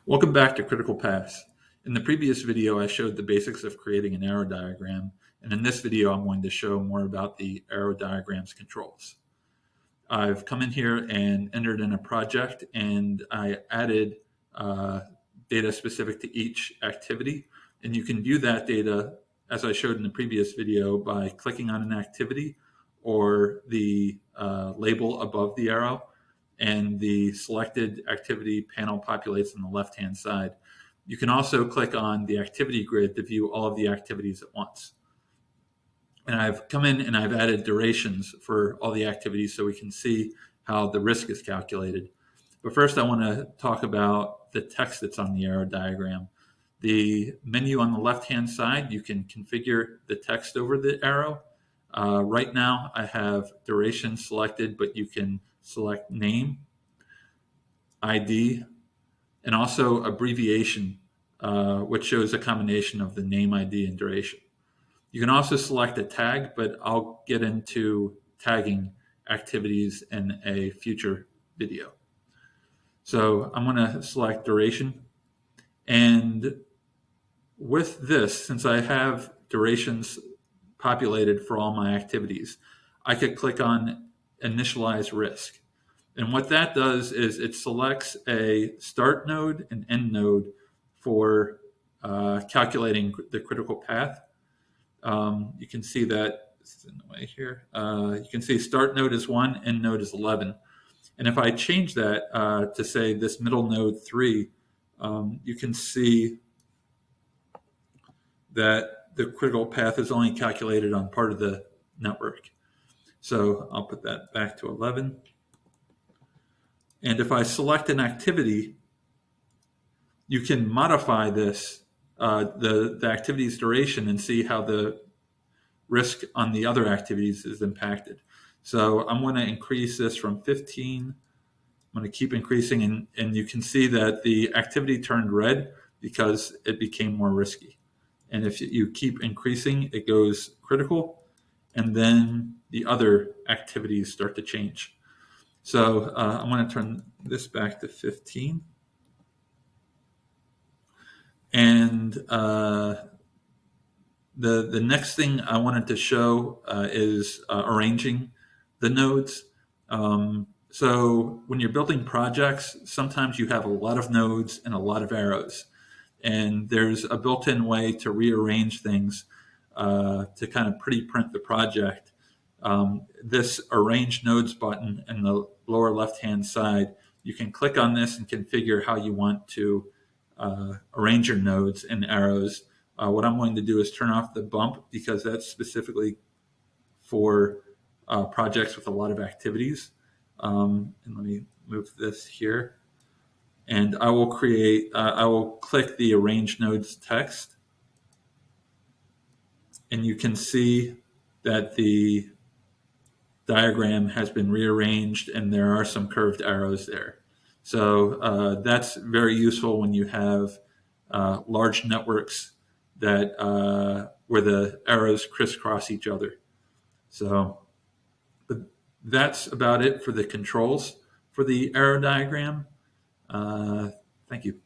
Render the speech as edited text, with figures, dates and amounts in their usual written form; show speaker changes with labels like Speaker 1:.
Speaker 1: Welcome back to Critical Paths. In the previous video, I showed the basics of creating an arrow diagram, and in this video, I'm going to show more about the arrow diagram's controls. I've come in here and entered in a project, and I added data specific to each activity, and you can view that data, as I showed in the previous video, by clicking on an activity or the label above the arrow, and the selected activity panel populates on the left-hand side. You can also click on the activity grid to view all of the activities at once. And I've come in and I've added durations for all the activities so we can see how the risk is calculated. But first, I want to talk about the text that's on the arrow diagram. The menu on the left-hand side, you can configure the text over the arrow. Right now, I have duration selected, but you can select name, ID, and also abbreviation, which shows a combination of the name, ID, and duration. You can also select a tag, but I'll get into tagging activities in a future video. So I'm going to select duration. And with this, since I have durations populated for all my activities, I could click on initialize risk. And what that does is it selects a start node and end node for calculating the critical path. You can see that this is in the way here. You can see start node is 1, end node is 11. And if I change that to say this middle node 3, you can see that the critical path is only calculated on part of the network. So I'll put that back to 11. And if I select an activity, you can modify this, the activity's duration, and see how the risk on the other activities is impacted. So I'm going to increase this from 15. I'm going to keep increasing, and you can see that the activity turned red because it became more risky. And if you keep increasing, it goes critical, and then the other activities start to change. So I'm going to turn this back to 15. And the next thing I wanted to show is arranging the nodes. So when you're building projects, sometimes you have a lot of nodes and a lot of arrows. And there's a built-in way to rearrange things to kind of pretty print the project. This Arrange Nodes button in the lower left-hand side, you can click on this and configure how you want to arrange your nodes and arrows. What I'm going to do is turn off the bump because that's specifically for projects with a lot of activities. And let me move this here. And I will click the Arrange Nodes text. And you can see that the diagram has been rearranged and there are some curved arrows there. So that's very useful when you have large networks that where the arrows crisscross each other. So that's about it for the controls for the arrow diagram. Thank you.